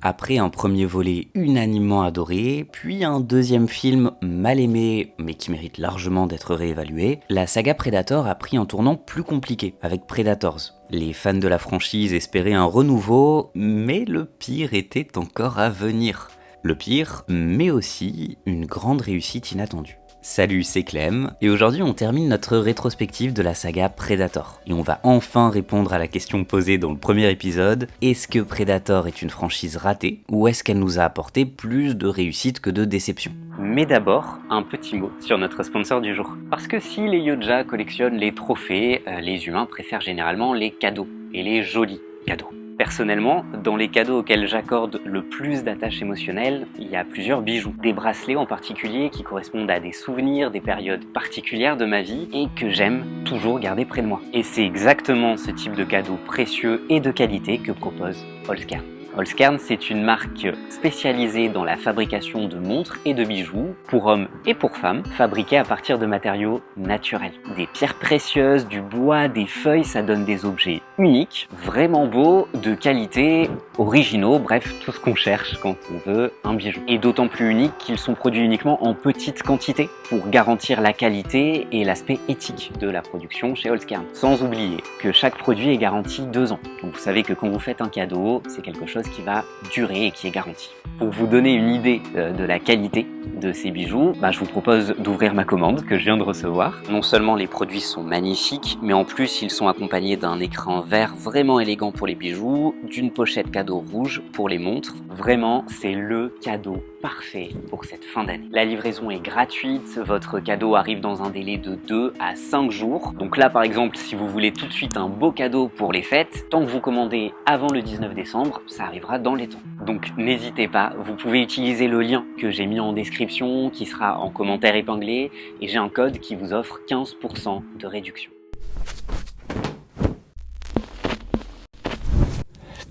Après un premier volet unanimement adoré, puis un deuxième film mal aimé mais qui mérite largement d'être réévalué, la saga Predator a pris un tournant plus compliqué avec Predators. Les fans de la franchise espéraient un renouveau, mais le pire était encore à venir. Le pire, mais aussi une grande réussite inattendue. Salut, c'est Clem, et aujourd'hui on termine notre rétrospective de la saga Predator. Et on va enfin répondre à la question posée dans le premier épisode, est-ce que Predator est une franchise ratée, ou est-ce qu'elle nous a apporté plus de réussite que de déception? Mais d'abord, un petit mot sur notre sponsor du jour. Parce que si les Yoja collectionnent les trophées, les humains préfèrent généralement les cadeaux, et les jolis cadeaux. Personnellement, dans les cadeaux auxquels j'accorde le plus d'attache émotionnelle, il y a plusieurs bijoux. Des bracelets en particulier qui correspondent à des souvenirs, des périodes particulières de ma vie et que j'aime toujours garder près de moi. Et c'est exactement ce type de cadeau précieux et de qualité que propose Holzkern. Holzkern, c'est une marque spécialisée dans la fabrication de montres et de bijoux pour hommes et pour femmes, fabriqués à partir de matériaux naturels. Des pierres précieuses, du bois, des feuilles, ça donne des objets uniques, vraiment beaux, de qualité, originaux, bref, tout ce qu'on cherche quand on veut un bijou. Et d'autant plus uniques qu'ils sont produits uniquement en petite quantité pour garantir la qualité et l'aspect éthique de la production chez Holzkern. Sans oublier que chaque produit est garanti 2 ans. Donc vous savez que quand vous faites un cadeau, c'est quelque chose qui va durer et qui est garanti. Pour vous donner une idée de la qualité de ces bijoux, je vous propose d'ouvrir ma commande que je viens de recevoir. Non seulement les produits sont magnifiques, mais en plus ils sont accompagnés d'un écran vert vraiment élégant pour les bijoux, d'une pochette cadeau rouge pour les montres. Vraiment, c'est le cadeau parfait pour cette fin d'année. La livraison est gratuite, votre cadeau arrive dans un délai de 2 à 5 jours. Donc là par exemple, si vous voulez tout de suite un beau cadeau pour les fêtes, tant que vous commandez avant le 19 décembre, ça arrivera dans les temps. Donc n'hésitez pas, vous pouvez utiliser le lien que j'ai mis en description, qui sera en commentaire épinglé, et j'ai un code qui vous offre 15% de réduction.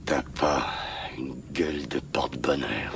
T'as pas une gueule de porte-bonheur.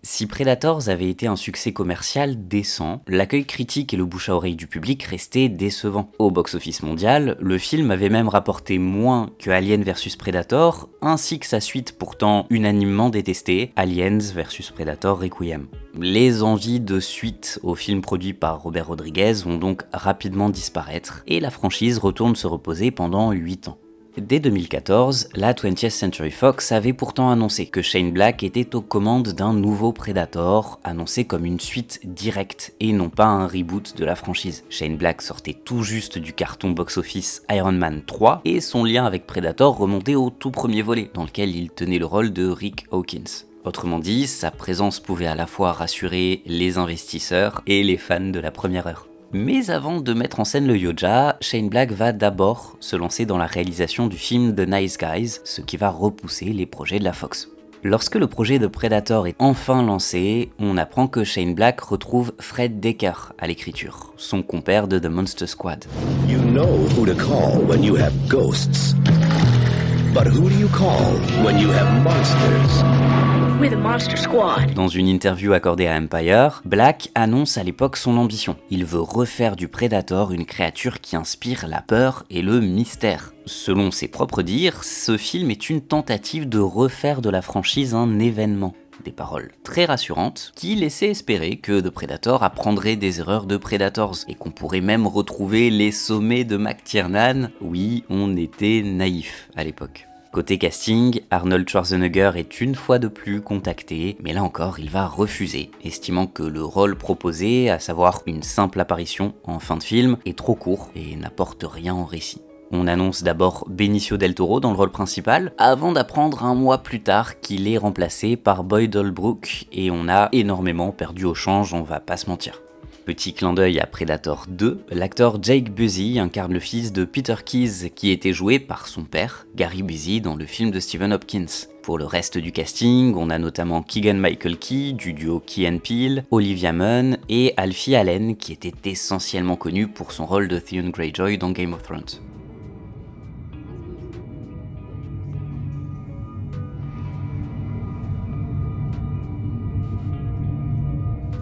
Si Predators avait été un succès commercial décent, l'accueil critique et le bouche à oreille du public restaient décevants. Au box-office mondial, le film avait même rapporté moins que Alien vs Predator, ainsi que sa suite pourtant unanimement détestée, Aliens vs Predator Requiem. Les envies de suite au film produit par Robert Rodriguez vont donc rapidement disparaître, et la franchise retourne se reposer pendant 8 ans. Dès 2014, la 20th Century Fox avait pourtant annoncé que Shane Black était aux commandes d'un nouveau Predator, annoncé comme une suite directe et non pas un reboot de la franchise. Shane Black sortait tout juste du carton box-office Iron Man 3 et son lien avec Predator remontait au tout premier volet, dans lequel il tenait le rôle de Rick Hawkins. Autrement dit, sa présence pouvait à la fois rassurer les investisseurs et les fans de la première heure. Mais avant de mettre en scène le Yoja, Shane Black va d'abord se lancer dans la réalisation du film The Nice Guys, ce qui va repousser les projets de la Fox. Lorsque le projet de Predator est enfin lancé, on apprend que Shane Black retrouve Fred Decker à l'écriture, son compère de The Monster Squad. You know who to call when you have ghosts. But who do you call when you have monsters? We're the Monster Squad. Dans une interview accordée à Empire, Black annonce à l'époque son ambition. Il veut refaire du Predator une créature qui inspire la peur et le mystère. Selon ses propres dires, ce film est une tentative de refaire de la franchise un événement. Des paroles très rassurantes qui laissaient espérer que The Predator apprendrait des erreurs de Predators et qu'on pourrait même retrouver les sommets de McTiernan. Oui, on était naïfs à l'époque. Côté casting, Arnold Schwarzenegger est une fois de plus contacté, mais là encore il va refuser, estimant que le rôle proposé, à savoir une simple apparition en fin de film, est trop court et n'apporte rien au récit. On annonce d'abord Benicio del Toro dans le rôle principal, avant d'apprendre un mois plus tard qu'il est remplacé par Boyd Holbrook, et on a énormément perdu au change, on va pas se mentir. Petit clin d'œil à Predator 2, l'acteur Jake Busey incarne le fils de Peter Keyes qui était joué par son père, Gary Busey, dans le film de Stephen Hopkins. Pour le reste du casting, on a notamment Keegan-Michael Key du duo Key and Peele, Olivia Munn et Alfie Allen qui était essentiellement connu pour son rôle de Theon Greyjoy dans Game of Thrones.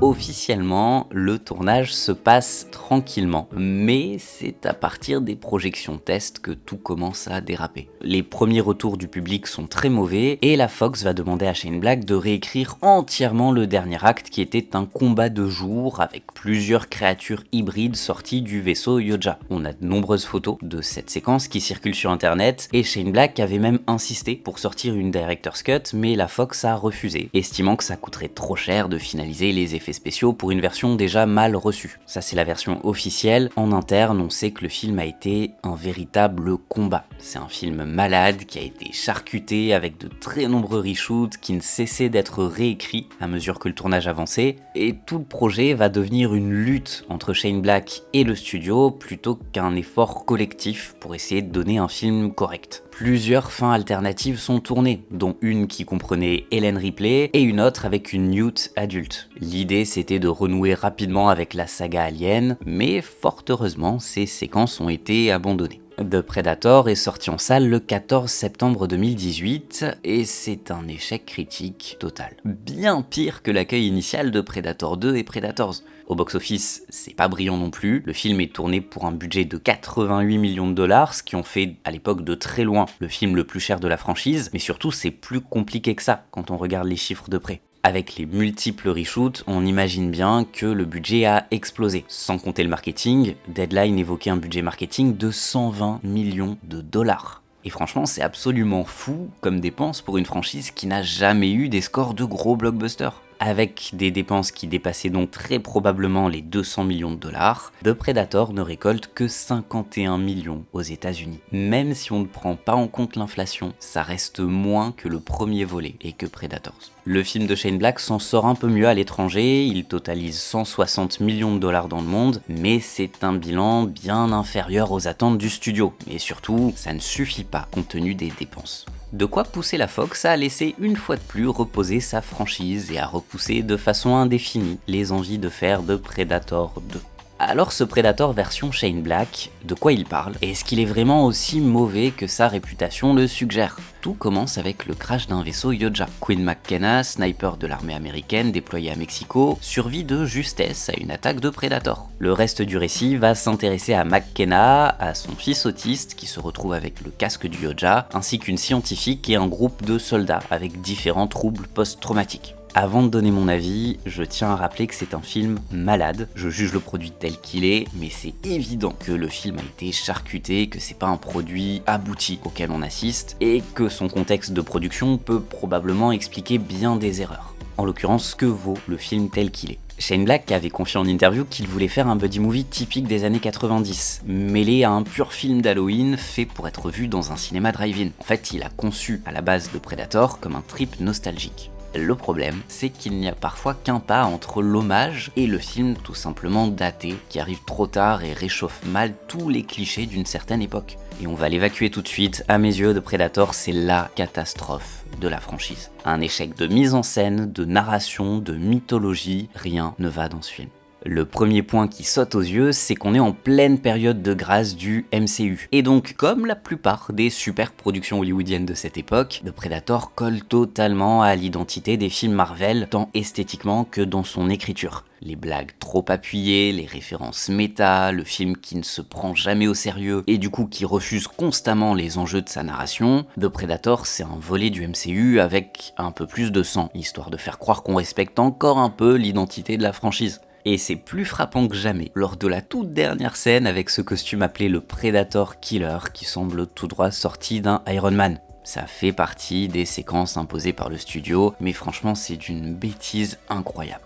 Officiellement, le tournage se passe tranquillement, mais c'est à partir des projections tests que tout commence à déraper. Les premiers retours du public sont très mauvais et la Fox va demander à Shane Black de réécrire entièrement le dernier acte qui était un combat de jour avec plusieurs créatures hybrides sorties du vaisseau Yoja. On a de nombreuses photos de cette séquence qui circulent sur internet et Shane Black avait même insisté pour sortir une director's cut, mais la Fox a refusé, estimant que ça coûterait trop cher de finaliser les effets spéciaux pour une version déjà mal reçue. Ça c'est la version officielle. En interne, on sait que le film a été un véritable combat. C'est un film malade qui a été charcuté avec de très nombreux reshoots qui ne cessaient d'être réécrits à mesure que le tournage avançait, et tout le projet va devenir une lutte entre Shane Black et le studio plutôt qu'un effort collectif pour essayer de donner un film correct. Plusieurs fins alternatives sont tournées, dont une qui comprenait Ellen Ripley et une autre avec une Newt adulte. L'idée c'était de renouer rapidement avec la saga Alien, mais fort heureusement ces séquences ont été abandonnées. The Predator est sorti en salle le 14 septembre 2018 et c'est un échec critique total. Bien pire que l'accueil initial de Predator 2 et Predators. Au box-office, c'est pas brillant non plus. Le film est tourné pour un budget de 88 millions de dollars, ce qui en fait à l'époque de très loin le film le plus cher de la franchise, mais surtout c'est plus compliqué que ça quand on regarde les chiffres de près. Avec les multiples reshoots, on imagine bien que le budget a explosé. Sans compter le marketing, Deadline évoquait un budget marketing de 120 millions de dollars. Et franchement, c'est absolument fou comme dépense pour une franchise qui n'a jamais eu des scores de gros blockbusters. Avec des dépenses qui dépassaient donc très probablement les 200 millions de dollars, The Predator ne récolte que 51 millions aux États-Unis. Même si on ne prend pas en compte l'inflation, ça reste moins que le premier volet et que Predators. Le film de Shane Black s'en sort un peu mieux à l'étranger, il totalise 160 millions de dollars dans le monde, mais c'est un bilan bien inférieur aux attentes du studio. Et surtout, ça ne suffit pas compte tenu des dépenses. De quoi pousser la Fox à laisser une fois de plus reposer sa franchise et à repousser de façon indéfinie les envies de faire de Predator 2. Alors ce Predator version Shane Black, de quoi il parle? Est-ce qu'il est vraiment aussi mauvais que sa réputation le suggère? Tout commence avec le crash d'un vaisseau Yoja. Quinn McKenna, sniper de l'armée américaine déployée à Mexico, survit de justesse à une attaque de Predator. Le reste du récit va s'intéresser à McKenna, à son fils autiste qui se retrouve avec le casque du Yoja, ainsi qu'une scientifique et un groupe de soldats avec différents troubles post-traumatiques. Avant de donner mon avis, je tiens à rappeler que c'est un film malade. Je juge le produit tel qu'il est, mais c'est évident que le film a été charcuté, que c'est pas un produit abouti auquel on assiste, et que son contexte de production peut probablement expliquer bien des erreurs. En l'occurrence, que vaut le film tel qu'il est? Shane Black avait confié en interview qu'il voulait faire un buddy movie typique des années 90, mêlé à un pur film d'Halloween fait pour être vu dans un cinéma drive-in. En fait, il a conçu à la base de Predator comme un trip nostalgique. Le problème, c'est qu'il n'y a parfois qu'un pas entre l'hommage et le film tout simplement daté, qui arrive trop tard et réchauffe mal tous les clichés d'une certaine époque. Et on va l'évacuer tout de suite, à mes yeux, The Predator, c'est la catastrophe de la franchise. Un échec de mise en scène, de narration, de mythologie, rien ne va dans ce film. Le premier point qui saute aux yeux, c'est qu'on est en pleine période de grâce du MCU. Et donc, comme la plupart des super productions hollywoodiennes de cette époque, The Predator colle totalement à l'identité des films Marvel, tant esthétiquement que dans son écriture. Les blagues trop appuyées, les références méta, le film qui ne se prend jamais au sérieux et du coup qui refuse constamment les enjeux de sa narration, The Predator c'est un volet du MCU avec un peu plus de sang, histoire de faire croire qu'on respecte encore un peu l'identité de la franchise. Et c'est plus frappant que jamais lors de la toute dernière scène avec ce costume appelé le Predator Killer qui semble tout droit sorti d'un Iron Man. Ça fait partie des séquences imposées par le studio, mais franchement c'est d'une bêtise incroyable.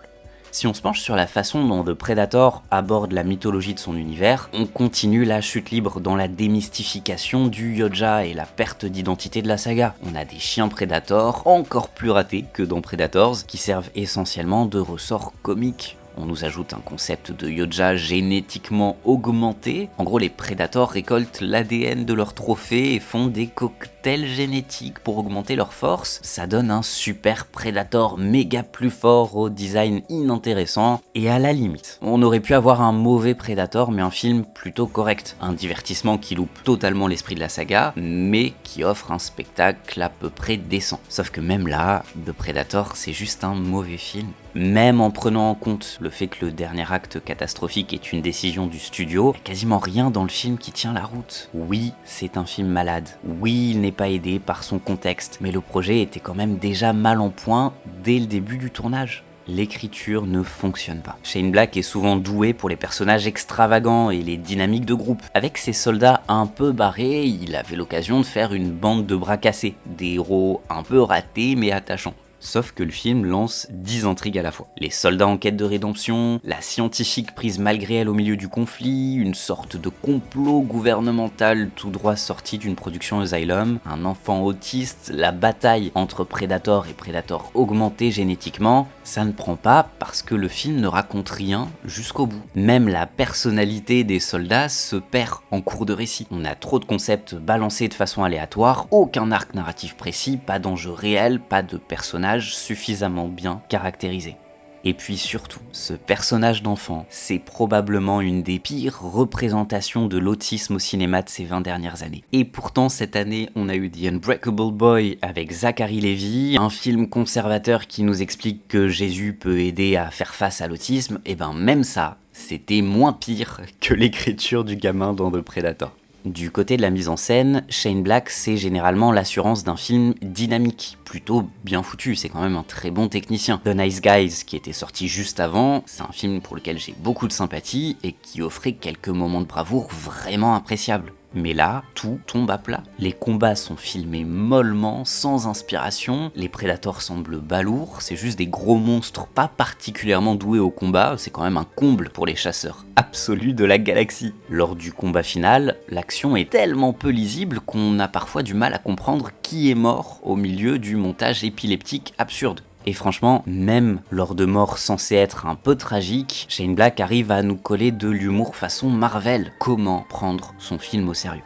Si on se penche sur la façon dont The Predator aborde la mythologie de son univers, on continue la chute libre dans la démystification du Yoja et la perte d'identité de la saga. On a des chiens Predator encore plus ratés que dans Predators, qui servent essentiellement de ressorts comiques. On nous ajoute un concept de Yoja génétiquement augmenté. En gros, les Predators récoltent l'ADN de leurs trophées et font des cocktails génétiques pour augmenter leur force. Ça donne un super Predator méga plus fort au design inintéressant. Et à la limite, on aurait pu avoir un mauvais Predator mais un film plutôt correct. Un divertissement qui loupe totalement l'esprit de la saga, mais qui offre un spectacle à peu près décent. Sauf que même là, The Predator, c'est juste un mauvais film. Même en prenant en compte le fait que le dernier acte catastrophique est une décision du studio, il n'y a quasiment rien dans le film qui tient la route. Oui, c'est un film malade. Oui, il n'est pas aidé par son contexte, mais le projet était quand même déjà mal en point dès le début du tournage. L'écriture ne fonctionne pas. Shane Black est souvent doué pour les personnages extravagants et les dynamiques de groupe. Avec ses soldats un peu barrés, il avait l'occasion de faire une bande de bras cassés, des héros un peu ratés mais attachants. Sauf que le film lance 10 intrigues à la fois. Les soldats en quête de rédemption, la scientifique prise malgré elle au milieu du conflit, une sorte de complot gouvernemental tout droit sorti d'une production Asylum, un enfant autiste, la bataille entre Predator et Predator augmenté génétiquement, ça ne prend pas parce que le film ne raconte rien jusqu'au bout. Même la personnalité des soldats se perd en cours de récit. On a trop de concepts balancés de façon aléatoire, aucun arc narratif précis, pas d'enjeu réel, pas de personnage suffisamment bien caractérisé. Et puis surtout, ce personnage d'enfant, c'est probablement une des pires représentations de l'autisme au cinéma de ces 20 dernières années. Et pourtant, cette année, on a eu The Unbreakable Boy avec Zachary Levi, un film conservateur qui nous explique que Jésus peut aider à faire face à l'autisme, et ben même ça, c'était moins pire que l'écriture du gamin dans The Predator. Du côté de la mise en scène, Shane Black, c'est généralement l'assurance d'un film dynamique, plutôt bien foutu, c'est quand même un très bon technicien. The Nice Guys, qui était sorti juste avant, c'est un film pour lequel j'ai beaucoup de sympathie et qui offrait quelques moments de bravoure vraiment appréciables. Mais là, tout tombe à plat. Les combats sont filmés mollement, sans inspiration, les prédateurs semblent balourds, c'est juste des gros monstres pas particulièrement doués au combat, c'est quand même un comble pour les chasseurs absolus de la galaxie. Lors du combat final, l'action est tellement peu lisible qu'on a parfois du mal à comprendre qui est mort au milieu du montage épileptique absurde. Et franchement, même lors de morts censées être un peu tragiques, Shane Black arrive à nous coller de l'humour façon Marvel. Comment prendre son film au sérieux ?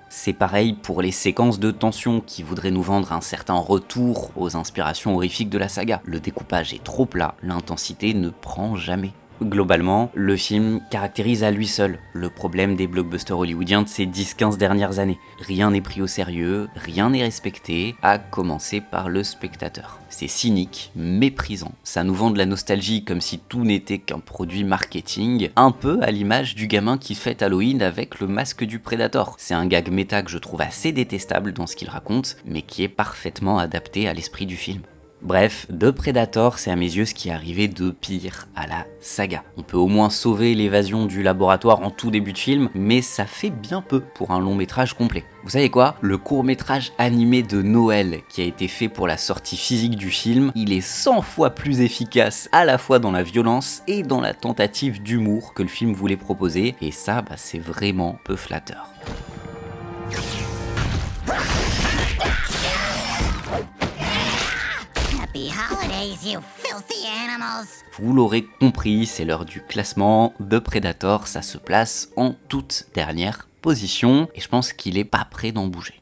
C'est pareil pour les séquences de tension qui voudraient nous vendre un certain retour aux inspirations horrifiques de la saga. Le découpage est trop plat, l'intensité ne prend jamais. Globalement, le film caractérise à lui seul le problème des blockbusters hollywoodiens de ces 10-15 dernières années. Rien n'est pris au sérieux, rien n'est respecté, à commencer par le spectateur. C'est cynique, méprisant, ça nous vend de la nostalgie comme si tout n'était qu'un produit marketing, un peu à l'image du gamin qui fête Halloween avec le masque du Predator. C'est un gag méta que je trouve assez détestable dans ce qu'il raconte, mais qui est parfaitement adapté à l'esprit du film. Bref, The Predator, c'est à mes yeux ce qui est arrivé de pire à la saga. On peut au moins sauver l'évasion du laboratoire en tout début de film, mais ça fait bien peu pour un long métrage complet. Vous savez quoi ? Le court-métrage animé de Noël qui a été fait pour la sortie physique du film, il est 100 fois plus efficace à la fois dans la violence et dans la tentative d'humour que le film voulait proposer, et ça, c'est vraiment peu flatteur. You filthy animals. Vous l'aurez compris, c'est l'heure du classement. The Predator, ça se place en toute dernière position et je pense qu'il est pas prêt d'en bouger.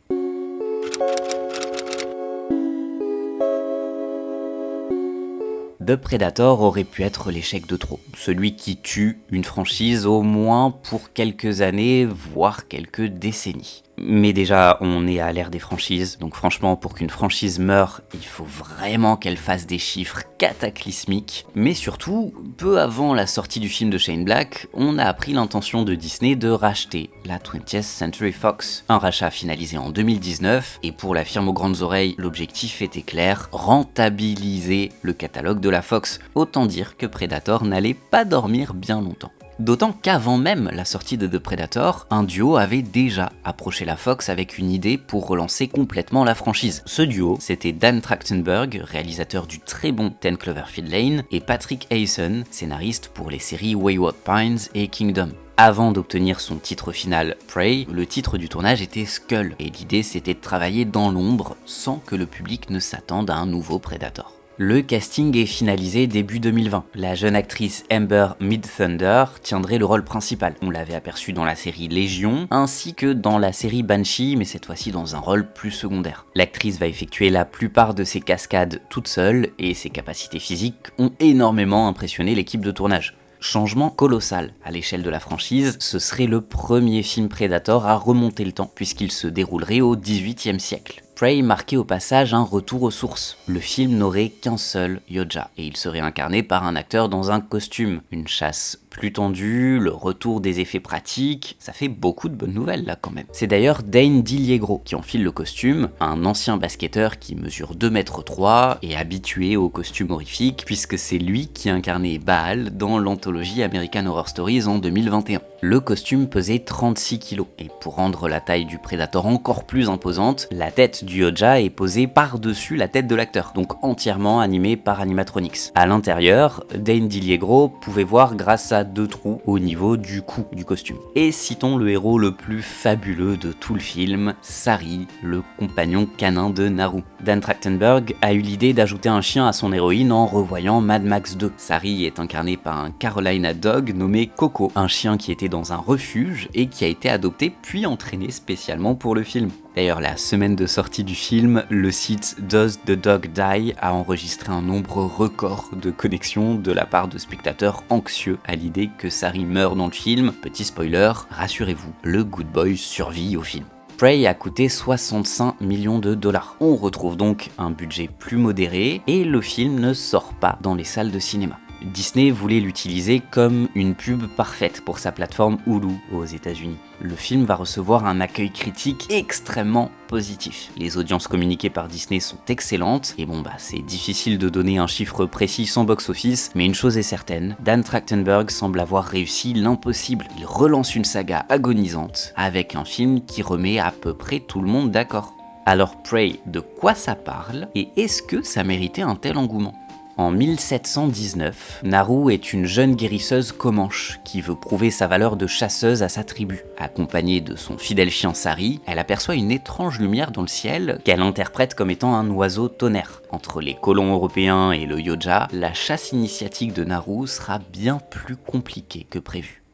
The Predator aurait pu être l'échec de trop, celui qui tue une franchise au moins pour quelques années, voire quelques décennies. Mais déjà, on est à l'ère des franchises, donc franchement, pour qu'une franchise meure, il faut vraiment qu'elle fasse des chiffres cataclysmiques. Mais surtout, peu avant la sortie du film de Shane Black, on a appris l'intention de Disney de racheter la 20th Century Fox. Un rachat finalisé en 2019, et pour la firme aux grandes oreilles, l'objectif était clair, rentabiliser le catalogue de la Fox. Autant dire que Predator n'allait pas dormir bien longtemps. D'autant qu'avant même la sortie de The Predator, un duo avait déjà approché la Fox avec une idée pour relancer complètement la franchise. Ce duo, c'était Dan Trachtenberg, réalisateur du très bon 10 Cloverfield Lane, et Patrick Hayson, scénariste pour les séries Wayward Pines et Kingdom. Avant d'obtenir son titre final, Prey, le titre du tournage était Skull, et l'idée c'était de travailler dans l'ombre sans que le public ne s'attende à un nouveau Predator. Le casting est finalisé début 2020. La jeune actrice Amber Midthunder tiendrait le rôle principal. On l'avait aperçue dans la série Légion, ainsi que dans la série Banshee, mais cette fois-ci dans un rôle plus secondaire. L'actrice va effectuer la plupart de ses cascades toute seule, et ses capacités physiques ont énormément impressionné l'équipe de tournage. Changement colossal à l'échelle de la franchise, ce serait le premier film Predator à remonter le temps, puisqu'il se déroulerait au XVIIIe siècle. Prey marquait au passage un retour aux sources. Le film n'aurait qu'un seul Yoja, et il serait incarné par un acteur dans un costume. Une chasse plus tendue, le retour des effets pratiques, ça fait beaucoup de bonnes nouvelles là quand même. C'est d'ailleurs Dane DiLiegro qui enfile le costume, un ancien basketteur qui mesure 2,3 m et habitué aux costumes horrifiques, puisque c'est lui qui incarnait Baal dans l'anthologie American Horror Stories en 2021. Le costume pesait 36 kg, et pour rendre la taille du Predator encore plus imposante, la tête du Yoja est posée par-dessus la tête de l'acteur, donc entièrement animée par animatronics. À l'intérieur, Dane DiLiegro pouvait voir grâce à 2 trous au niveau du cou du costume. Et citons le héros le plus fabuleux de tout le film, Sari, le compagnon canin de Naru. Dan Trachtenberg a eu l'idée d'ajouter un chien à son héroïne en revoyant Mad Max 2. Sari est incarné par un Carolina Dog nommé Coco, un chien qui était dans un refuge et qui a été adopté puis entraîné spécialement pour le film. D'ailleurs, la semaine de sortie du film, le site Does the Dog Die a enregistré un nombre record de connexions de la part de spectateurs anxieux à l'idée que Sari meurt dans le film. Petit spoiler, rassurez-vous, le Good Boy survit au film. Prey a coûté 65 millions de dollars. On retrouve donc un budget plus modéré et le film ne sort pas dans les salles de cinéma. Disney voulait l'utiliser comme une pub parfaite pour sa plateforme Hulu aux États-Unis. Le film va recevoir un accueil critique extrêmement positif. Les audiences communiquées par Disney sont excellentes, et c'est difficile de donner un chiffre précis sans box-office, mais une chose est certaine, Dan Trachtenberg semble avoir réussi l'impossible. Il relance une saga agonisante avec un film qui remet à peu près tout le monde d'accord. Alors Prey, de quoi ça parle, et est-ce que ça méritait un tel engouement ? En 1719, Naru est une jeune guérisseuse comanche qui veut prouver sa valeur de chasseuse à sa tribu. Accompagnée de son fidèle chien Sari, elle aperçoit une étrange lumière dans le ciel qu'elle interprète comme étant un oiseau tonnerre. Entre les colons européens et le Yoja, la chasse initiatique de Naru sera bien plus compliquée que prévu.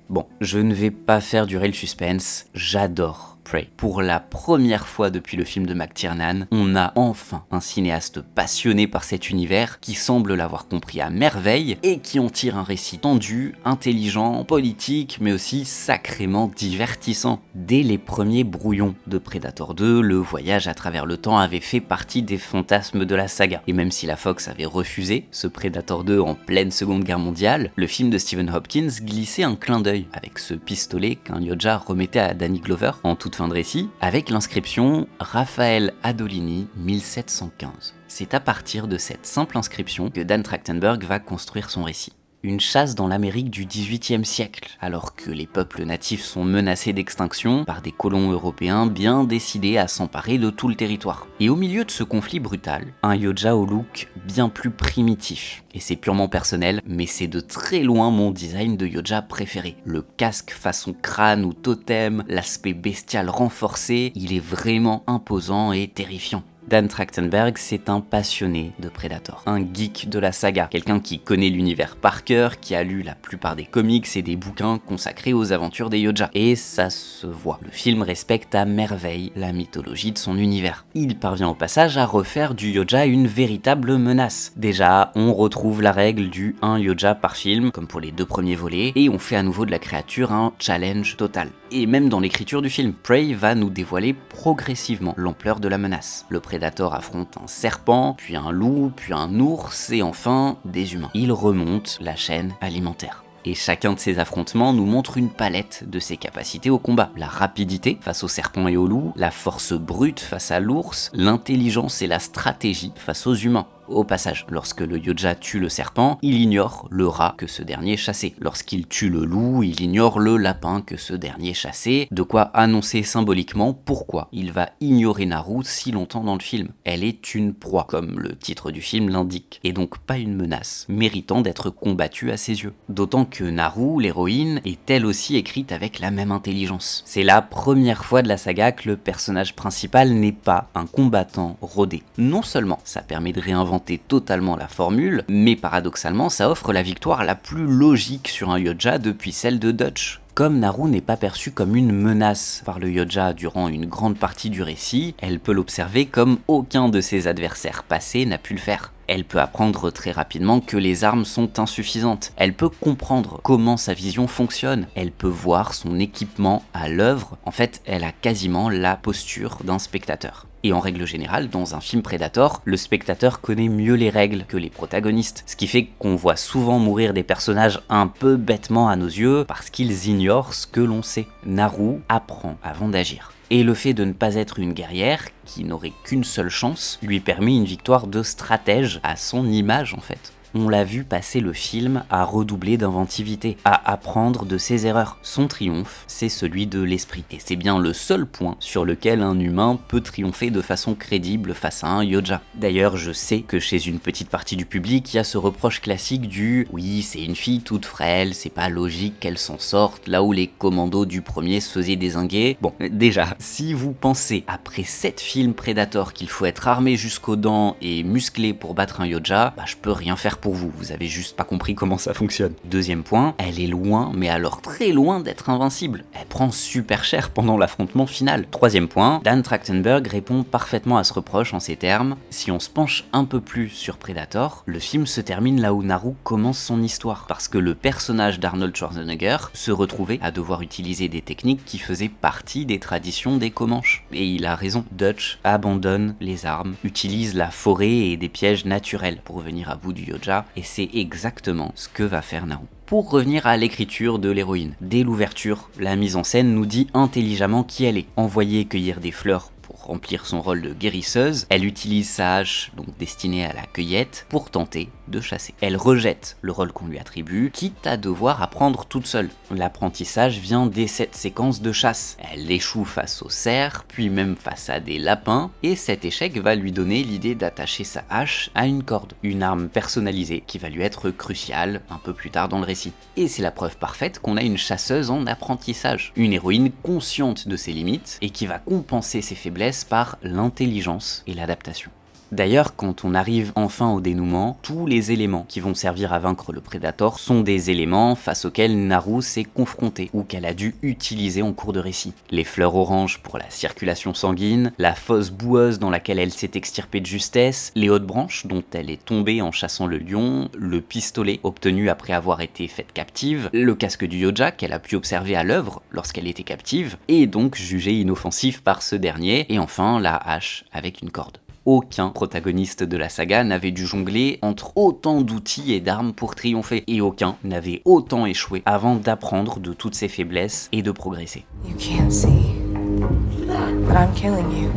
Bon, je ne vais pas faire durer le suspense, j'adore Prey. Pour la première fois depuis le film de McTiernan, on a enfin un cinéaste passionné par cet univers qui semble l'avoir compris à merveille et qui en tire un récit tendu, intelligent, politique, mais aussi sacrément divertissant. Dès les premiers brouillons de Predator 2, le voyage à travers le temps avait fait partie des fantasmes de la saga. Et même si la Fox avait refusé ce Predator 2 en pleine Seconde Guerre mondiale, le film de Stephen Hopkins glissait un clin d'œil avec ce pistolet qu'un Yoja remettait à Danny Glover en toute fin de récit, avec l'inscription Raphaël Adolini 1715. C'est à partir de cette simple inscription que Dan Trachtenberg va construire son récit. Une chasse dans l'Amérique du XVIIIe siècle, alors que les peuples natifs sont menacés d'extinction par des colons européens bien décidés à s'emparer de tout le territoire. Et au milieu de ce conflit brutal, un Yoja au look bien plus primitif. Et c'est purement personnel, mais c'est de très loin mon design de Yoja préféré. Le casque façon crâne ou totem, l'aspect bestial renforcé, il est vraiment imposant et terrifiant. Dan Trachtenberg, c'est un passionné de Predator, un geek de la saga, quelqu'un qui connaît l'univers par cœur, qui a lu la plupart des comics et des bouquins consacrés aux aventures des Yoja. Et ça se voit. Le film respecte à merveille la mythologie de son univers. Il parvient au passage à refaire du Yoja une véritable menace. Déjà, on retrouve la règle du 1 Yoja par film, comme pour les 2 premiers volets, et on fait à nouveau de la créature un challenge total. Et même dans l'écriture du film, Prey va nous dévoiler progressivement l'ampleur de la menace. Le Predator affronte un serpent, puis un loup, puis un ours, et enfin des humains. Il remonte la chaîne alimentaire. Et chacun de ces affrontements nous montre une palette de ses capacités au combat. La rapidité face au serpent et au loup, la force brute face à l'ours, l'intelligence et la stratégie face aux humains. Au passage, lorsque le Yoja tue le serpent, il ignore le rat que ce dernier chassait. Lorsqu'il tue le loup, il ignore le lapin que ce dernier chassait, de quoi annoncer symboliquement pourquoi il va ignorer Naru si longtemps dans le film. Elle est une proie, comme le titre du film l'indique, et donc pas une menace, méritant d'être combattue à ses yeux. D'autant que Naru, l'héroïne, est elle aussi écrite avec la même intelligence. C'est la première fois de la saga que le personnage principal n'est pas un combattant rodé. Non seulement ça permet de réinventer réinventer totalement la formule, mais paradoxalement ça offre la victoire la plus logique sur un Yoja depuis celle de Dutch. Comme Naru n'est pas perçue comme une menace par le Yoja durant une grande partie du récit, elle peut l'observer comme aucun de ses adversaires passés n'a pu le faire. Elle peut apprendre très rapidement que les armes sont insuffisantes. Elle peut comprendre comment sa vision fonctionne. Elle peut voir son équipement à l'œuvre. En fait, elle a quasiment la posture d'un spectateur. Et en règle générale, dans un film Predator, le spectateur connaît mieux les règles que les protagonistes. Ce qui fait qu'on voit souvent mourir des personnages un peu bêtement à nos yeux parce qu'ils ignorent ce que l'on sait. Naru apprend avant d'agir. Et le fait de ne pas être une guerrière, qui n'aurait qu'une seule chance, lui permet une victoire de stratège à son image en fait. On l'a vu passer le film à redoubler d'inventivité, à apprendre de ses erreurs. Son triomphe, c'est celui de l'esprit. Et c'est bien le seul point sur lequel un humain peut triompher de façon crédible face à un Yoja. D'ailleurs, je sais que chez une petite partie du public, il y a ce reproche classique du « oui, c'est une fille toute frêle, c'est pas logique qu'elle s'en sorte, là où les commandos du premier se faisaient dézinguer. » Bon, déjà, si vous pensez, après 7 films Predator, qu'il faut être armé jusqu'aux dents et musclé pour battre un Yoja, bah je peux rien faire pour vous avez juste pas compris comment ça fonctionne. Deuxième point, elle est loin, mais alors très loin d'être invincible. Elle prend super cher pendant l'affrontement final. Troisième point, Dan Trachtenberg répond parfaitement à ce reproche en ces termes. Si on se penche un peu plus sur Predator, le film se termine là où Naru commence son histoire, parce que le personnage d'Arnold Schwarzenegger se retrouvait à devoir utiliser des techniques qui faisaient partie des traditions des Comanches. Et il a raison, Dutch abandonne les armes, utilise la forêt et des pièges naturels pour venir à bout du Yoja, et c'est exactement ce que va faire Naru. Pour revenir à l'écriture de l'héroïne, dès l'ouverture, la mise en scène nous dit intelligemment qui elle est. Envoyée cueillir des fleurs pour remplir son rôle de guérisseuse, elle utilise sa hache, donc destinée à la cueillette, pour tenter de chasser. Elle rejette le rôle qu'on lui attribue, quitte à devoir apprendre toute seule. L'apprentissage vient dès cette séquence de chasse. Elle échoue face aux cerfs, puis même face à des lapins, et cet échec va lui donner l'idée d'attacher sa hache à une corde, une arme personnalisée qui va lui être cruciale un peu plus tard dans le récit. Et c'est la preuve parfaite qu'on a une chasseuse en apprentissage, une héroïne consciente de ses limites et qui va compenser ses faiblesses par l'intelligence et l'adaptation. D'ailleurs, quand on arrive enfin au dénouement, tous les éléments qui vont servir à vaincre le Predator sont des éléments face auxquels Naru s'est confrontée ou qu'elle a dû utiliser en cours de récit. Les fleurs oranges pour la circulation sanguine, la fosse boueuse dans laquelle elle s'est extirpée de justesse, les hautes branches dont elle est tombée en chassant le lion, le pistolet obtenu après avoir été faite captive, le casque du Yoja qu'elle a pu observer à l'œuvre lorsqu'elle était captive, et donc jugée inoffensive par ce dernier, et enfin la hache avec une corde. Aucun protagoniste de la saga n'avait dû jongler entre autant d'outils et d'armes pour triompher, et aucun n'avait autant échoué avant d'apprendre de toutes ses faiblesses et de progresser. You can't see, but I'm killing you.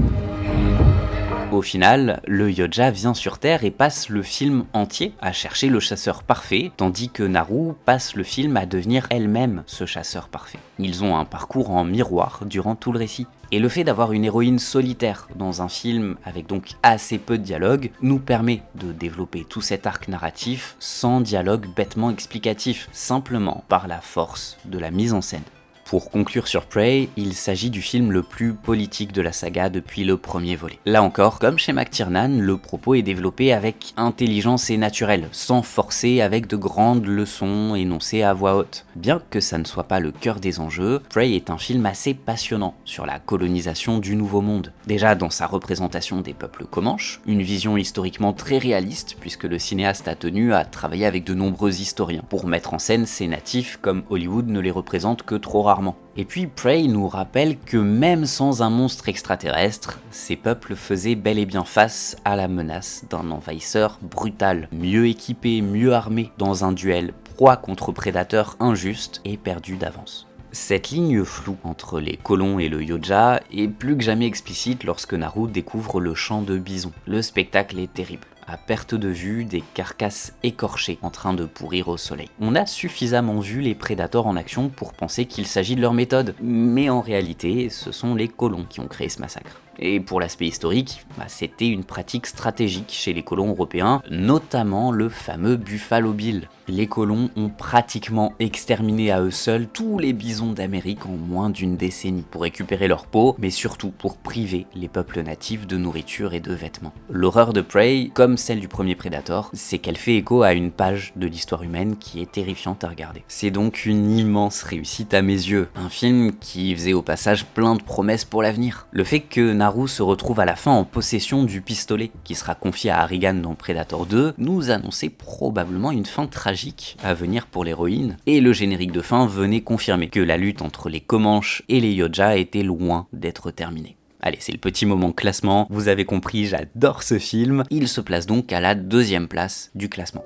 Au final, le Yoja vient sur Terre et passe le film entier à chercher le chasseur parfait, tandis que Naru passe le film à devenir elle-même ce chasseur parfait. Ils ont un parcours en miroir durant tout le récit. Et le fait d'avoir une héroïne solitaire dans un film avec donc assez peu de dialogue nous permet de développer tout cet arc narratif sans dialogue bêtement explicatif, simplement par la force de la mise en scène. Pour conclure sur Prey, il s'agit du film le plus politique de la saga depuis le premier volet. Là encore, comme chez McTiernan, le propos est développé avec intelligence et naturel, sans forcer avec de grandes leçons énoncées à voix haute. Bien que ça ne soit pas le cœur des enjeux, Prey est un film assez passionnant sur la colonisation du Nouveau Monde. Déjà dans sa représentation des peuples comanches, une vision historiquement très réaliste puisque le cinéaste a tenu à travailler avec de nombreux historiens pour mettre en scène ces natifs comme Hollywood ne les représente que trop rarement. Et puis Prey nous rappelle que même sans un monstre extraterrestre, ces peuples faisaient bel et bien face à la menace d'un envahisseur brutal, mieux équipé, mieux armé, dans un duel proie contre prédateur injuste et perdu d'avance. Cette ligne floue entre les colons et le Yoja est plus que jamais explicite lorsque Naru découvre le champ de bison. Le spectacle est terrible. À perte de vue, des carcasses écorchées en train de pourrir au soleil. On a suffisamment vu les prédateurs en action pour penser qu'il s'agit de leur méthode, mais en réalité, ce sont les colons qui ont créé ce massacre. Et pour l'aspect historique, c'était une pratique stratégique chez les colons européens, notamment le fameux Buffalo Bill. Les colons ont pratiquement exterminé à eux seuls tous les bisons d'Amérique en moins d'une décennie, pour récupérer leur peau, mais surtout pour priver les peuples natifs de nourriture et de vêtements. L'horreur de Prey, comme celle du premier Predator, c'est qu'elle fait écho à une page de l'histoire humaine qui est terrifiante à regarder. C'est donc une immense réussite à mes yeux, un film qui faisait au passage plein de promesses pour l'avenir. Le fait que Naru se retrouve à la fin en possession du pistolet qui sera confié à Harrigan dans Predator 2 nous annonçait probablement une fin tragique à venir pour l'héroïne, et le générique de fin venait confirmer que la lutte entre les Comanches et les Yoja était loin d'être terminée. Allez, c'est le petit moment classement, vous avez compris, j'adore ce film, il se place donc à la 2e place du classement.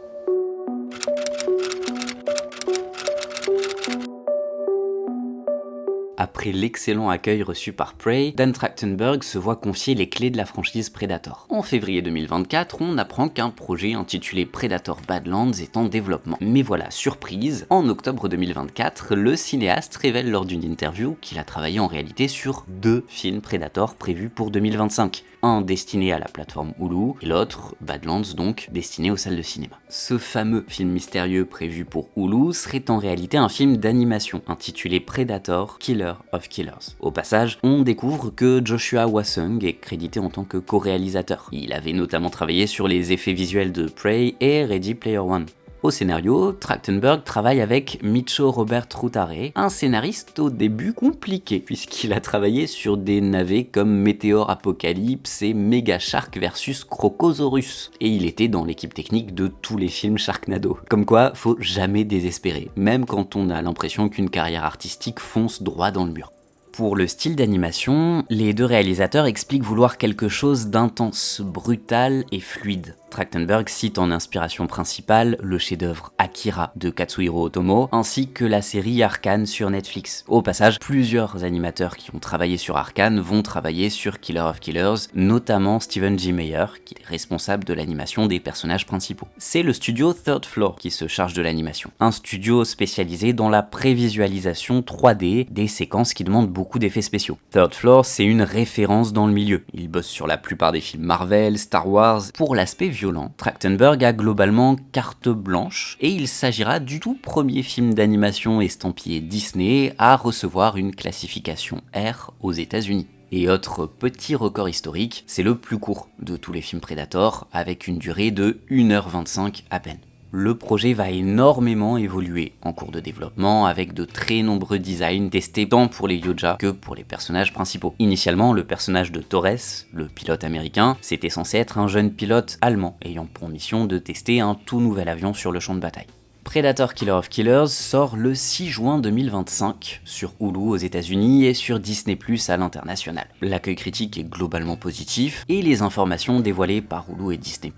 Après l'excellent accueil reçu par Prey, Dan Trachtenberg se voit confier les clés de la franchise Predator. En février 2024, on apprend qu'un projet intitulé Predator Badlands est en développement. Mais voilà, surprise, en octobre 2024, le cinéaste révèle lors d'une interview qu'il a travaillé en réalité sur 2 films Predator prévus pour 2025. Un destiné à la plateforme Hulu, et l'autre, Badlands donc, destiné aux salles de cinéma. Ce fameux film mystérieux prévu pour Hulu serait en réalité un film d'animation intitulé Predator Killer of Killers. Au passage, on découvre que Joshua Hwa-sung est crédité en tant que co-réalisateur. Il avait notamment travaillé sur les effets visuels de Prey et Ready Player One. Au scénario, Trachtenberg travaille avec Micho Robert Routare, un scénariste au début compliqué, puisqu'il a travaillé sur des navets comme Meteor Apocalypse et Mega Shark vs Crocosaurus. Et il était dans l'équipe technique de tous les films Sharknado. Comme quoi, faut jamais désespérer, même quand on a l'impression qu'une carrière artistique fonce droit dans le mur. Pour le style d'animation, les 2 réalisateurs expliquent vouloir quelque chose d'intense, brutal et fluide. Trachtenberg cite en inspiration principale le chef-d'œuvre Akira de Katsuhiro Otomo, ainsi que la série Arcane sur Netflix. Au passage, plusieurs animateurs qui ont travaillé sur Arcane vont travailler sur Killer of Killers, notamment Stephen J. Meyer, qui est responsable de l'animation des personnages principaux. C'est le studio Third Floor qui se charge de l'animation, un studio spécialisé dans la prévisualisation 3D des séquences qui demandent beaucoup d'effets spéciaux. Third Floor, c'est une référence dans le milieu. Il bosse sur la plupart des films Marvel, Star Wars. Pour l'aspect violent, Trachtenberg a globalement carte blanche et il s'agira du tout premier film d'animation estampillé Disney à recevoir une classification R aux États-Unis. Et autre petit record historique, c'est le plus court de tous les films Predator avec une durée de 1h25 à peine. Le projet va énormément évoluer en cours de développement avec de très nombreux designs testés tant pour les Yoja que pour les personnages principaux. Initialement, le personnage de Torres, le pilote américain, c'était censé être un jeune pilote allemand ayant pour mission de tester un tout nouvel avion sur le champ de bataille. Predator Killer of Killers sort le 6 juin 2025 sur Hulu aux États-Unis et sur Disney+ à l'international. L'accueil critique est globalement positif et les informations dévoilées par Hulu et Disney+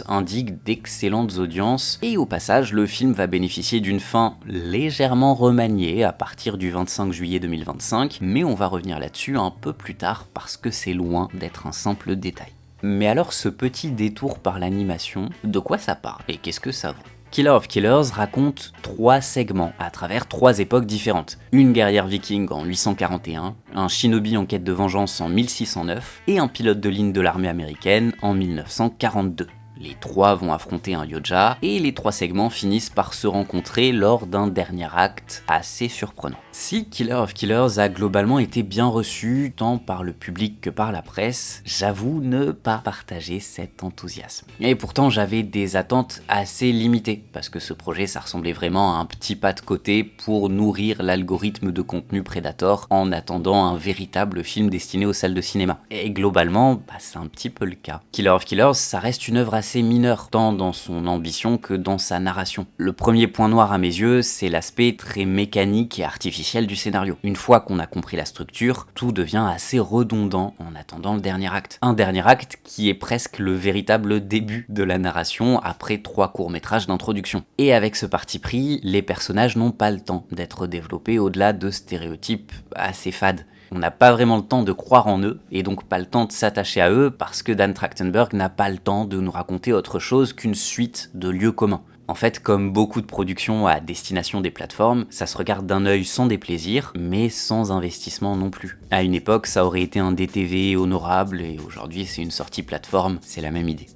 indiquent d'excellentes audiences et au passage le film va bénéficier d'une fin légèrement remaniée à partir du 25 juillet 2025, mais on va revenir là-dessus un peu plus tard parce que c'est loin d'être un simple détail. Mais alors ce petit détour par l'animation, de quoi ça parle et qu'est-ce que ça vaut ? Killer of Killers raconte 3 segments à travers 3 époques différentes. Une guerrière viking en 841, un shinobi en quête de vengeance en 1609 et un pilote de ligne de l'armée américaine en 1942. Les 3 vont affronter un Yoja et les 3 segments finissent par se rencontrer lors d'un dernier acte assez surprenant. Si Killer of Killers a globalement été bien reçu tant par le public que par la presse, j'avoue ne pas partager cet enthousiasme. Et pourtant j'avais des attentes assez limitées parce que ce projet ça ressemblait vraiment à un petit pas de côté pour nourrir l'algorithme de contenu Predator en attendant un véritable film destiné aux salles de cinéma. Et globalement, c'est un petit peu le cas. Killer of Killers ça reste une œuvre assez mineur, tant dans son ambition que dans sa narration. Le premier point noir à mes yeux, c'est l'aspect très mécanique et artificiel du scénario. Une fois qu'on a compris la structure, tout devient assez redondant en attendant le dernier acte. Un dernier acte qui est presque le véritable début de la narration après 3 courts-métrages d'introduction. Et avec ce parti pris, les personnages n'ont pas le temps d'être développés au-delà de stéréotypes assez fades. On n'a pas vraiment le temps de croire en eux, et donc pas le temps de s'attacher à eux, parce que Dan Trachtenberg n'a pas le temps de nous raconter autre chose qu'une suite de lieux communs. En fait, comme beaucoup de productions à destination des plateformes, ça se regarde d'un œil sans déplaisir, mais sans investissement non plus. À une époque, ça aurait été un DTV honorable, et aujourd'hui c'est une sortie plateforme, c'est la même idée.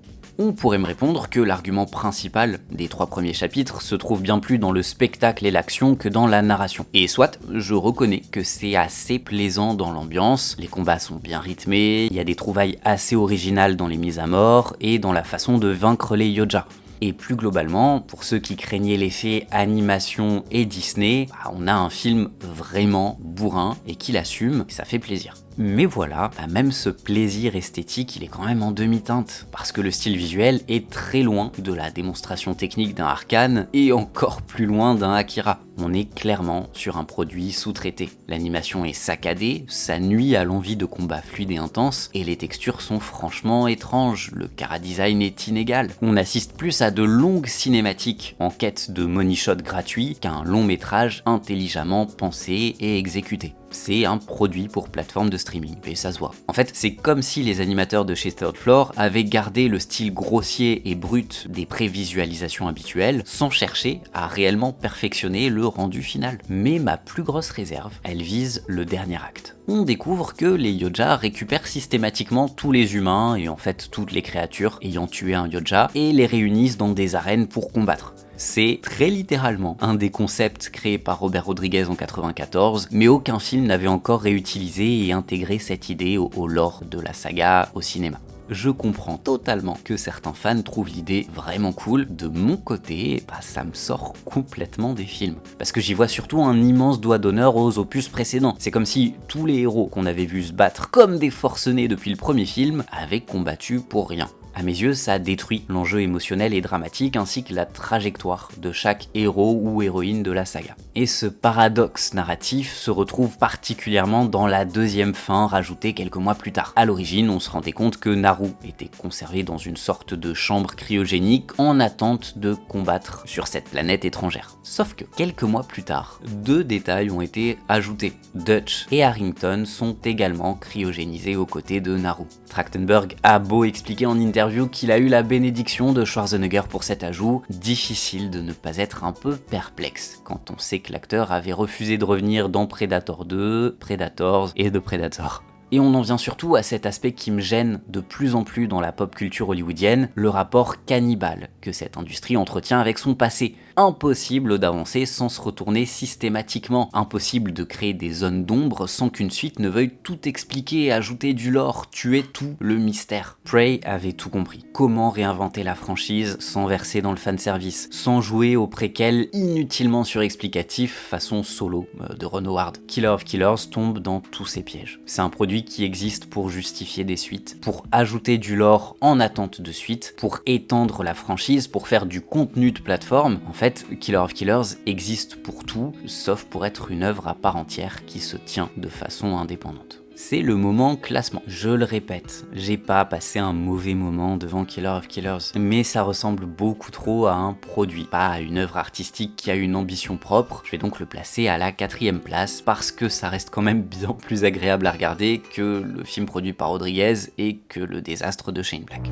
On pourrait me répondre que l'argument principal des 3 premiers chapitres se trouve bien plus dans le spectacle et l'action que dans la narration. Et soit, je reconnais que c'est assez plaisant dans l'ambiance, les combats sont bien rythmés, il y a des trouvailles assez originales dans les mises à mort et dans la façon de vaincre les Yoja. Et plus globalement, pour ceux qui craignaient l'effet animation et Disney, on a un film vraiment bourrin et qui l'assume, et ça fait plaisir. Mais voilà, même ce plaisir esthétique, il est quand même en demi-teinte, parce que le style visuel est très loin de la démonstration technique d'un Arcane, et encore plus loin d'un Akira. On est clairement sur un produit sous-traité. L'animation est saccadée, ça nuit à l'envie de combat fluide et intense, et les textures sont franchement étranges, le chara-design est inégal. On assiste plus à de longues cinématiques en quête de money shot gratuits qu'à un long métrage intelligemment pensé et exécuté. C'est un produit pour plateforme de streaming, et ça se voit. En fait, c'est comme si les animateurs de chez Third Floor avaient gardé le style grossier et brut des prévisualisations habituelles, sans chercher à réellement perfectionner le rendu final. Mais ma plus grosse réserve, elle vise le dernier acte. On découvre que les Yoja récupèrent systématiquement tous les humains, et en fait toutes les créatures ayant tué un Yoja, et les réunissent dans des arènes pour combattre. C'est très littéralement un des concepts créés par Robert Rodriguez en 1994, mais aucun film n'avait encore réutilisé et intégré cette idée au lore de la saga au cinéma. Je comprends totalement que certains fans trouvent l'idée vraiment cool. De mon côté, ça me sort complètement des films. Parce que j'y vois surtout un immense doigt d'honneur aux opus précédents. C'est comme si tous les héros qu'on avait vus se battre comme des forcenés depuis le premier film avaient combattu pour rien. À mes yeux, ça détruit l'enjeu émotionnel et dramatique ainsi que la trajectoire de chaque héros ou héroïne de la saga. Et ce paradoxe narratif se retrouve particulièrement dans la deuxième fin rajoutée quelques mois plus tard. À l'origine, on se rendait compte que Naru était conservé dans une sorte de chambre cryogénique en attente de combattre sur cette planète étrangère. Sauf que quelques mois plus tard, 2 détails ont été ajoutés. Dutch et Harrington sont également cryogénisés aux côtés de Naru. Trachtenberg a beau expliquer en interview qu'il a eu la bénédiction de Schwarzenegger pour cet ajout, difficile de ne pas être un peu perplexe quand on sait que l'acteur avait refusé de revenir dans Predator 2, Predators et The Predator. Et on en vient surtout à cet aspect qui me gêne de plus en plus dans la pop culture hollywoodienne, le rapport cannibale que cette industrie entretient avec son passé. Impossible d'avancer sans se retourner systématiquement, impossible de créer des zones d'ombre sans qu'une suite ne veuille tout expliquer, ajouter du lore, tuer tout le mystère. Prey avait tout compris. Comment réinventer la franchise sans verser dans le fanservice, sans jouer au préquel inutilement surexplicatif façon Solo de Ron Howard. Killer of Killers tombe dans tous ces pièges. C'est un produit qui existe pour justifier des suites, pour ajouter du lore en attente de suite, pour étendre la franchise, pour faire du contenu de plateforme. En fait, Killer of Killers existe pour tout, sauf pour être une œuvre à part entière qui se tient de façon indépendante. C'est le moment classement. Je le répète, j'ai pas passé un mauvais moment devant Killer of Killers, mais ça ressemble beaucoup trop à un produit, pas à une œuvre artistique qui a une ambition propre. Je vais donc le placer à la 4e place, parce que ça reste quand même bien plus agréable à regarder que le film produit par Rodriguez et que le désastre de Shane Black.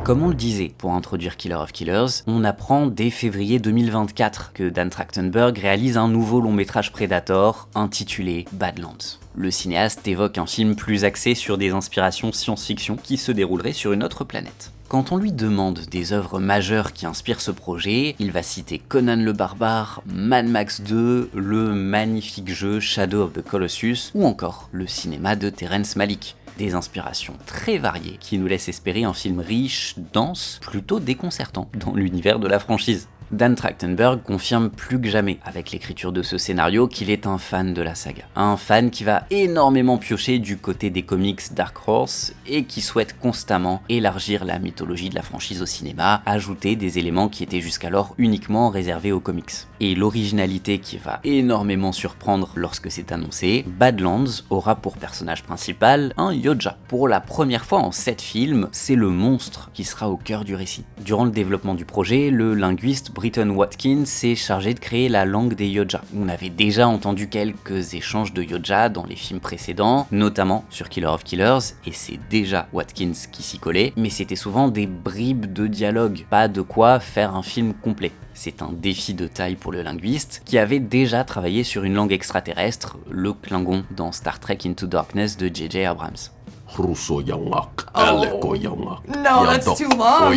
Comme on le disait pour introduire Killer of Killers, on apprend dès février 2024 que Dan Trachtenberg réalise un nouveau long métrage Predator intitulé Badlands. Le cinéaste évoque un film plus axé sur des inspirations science-fiction qui se déroulerait sur une autre planète. Quand on lui demande des œuvres majeures qui inspirent ce projet, il va citer Conan le Barbare, Mad Max 2, le magnifique jeu Shadow of the Colossus ou encore le cinéma de Terrence Malick. Des inspirations très variées qui nous laissent espérer un film riche, dense, plutôt déconcertant dans l'univers de la franchise. Dan Trachtenberg confirme plus que jamais avec l'écriture de ce scénario qu'il est un fan de la saga. Un fan qui va énormément piocher du côté des comics Dark Horse et qui souhaite constamment élargir la mythologie de la franchise au cinéma, ajouter des éléments qui étaient jusqu'alors uniquement réservés aux comics. Et l'originalité qui va énormément surprendre lorsque c'est annoncé, Badlands aura pour personnage principal un Yoja. Pour la première fois en 7 films, c'est le monstre qui sera au cœur du récit. Durant le développement du projet, le linguiste Britton Watkins s'est chargé de créer la langue des Yoja. On avait déjà entendu quelques échanges de Yoja dans les films précédents, notamment sur Killer of Killers, et c'est déjà Watkins qui s'y collait, mais c'était souvent des bribes de dialogue, pas de quoi faire un film complet. C'est un défi de taille pour le linguiste, qui avait déjà travaillé sur une langue extraterrestre, le Klingon, dans Star Trek Into Darkness de J.J. Abrams. No, that's too long. Can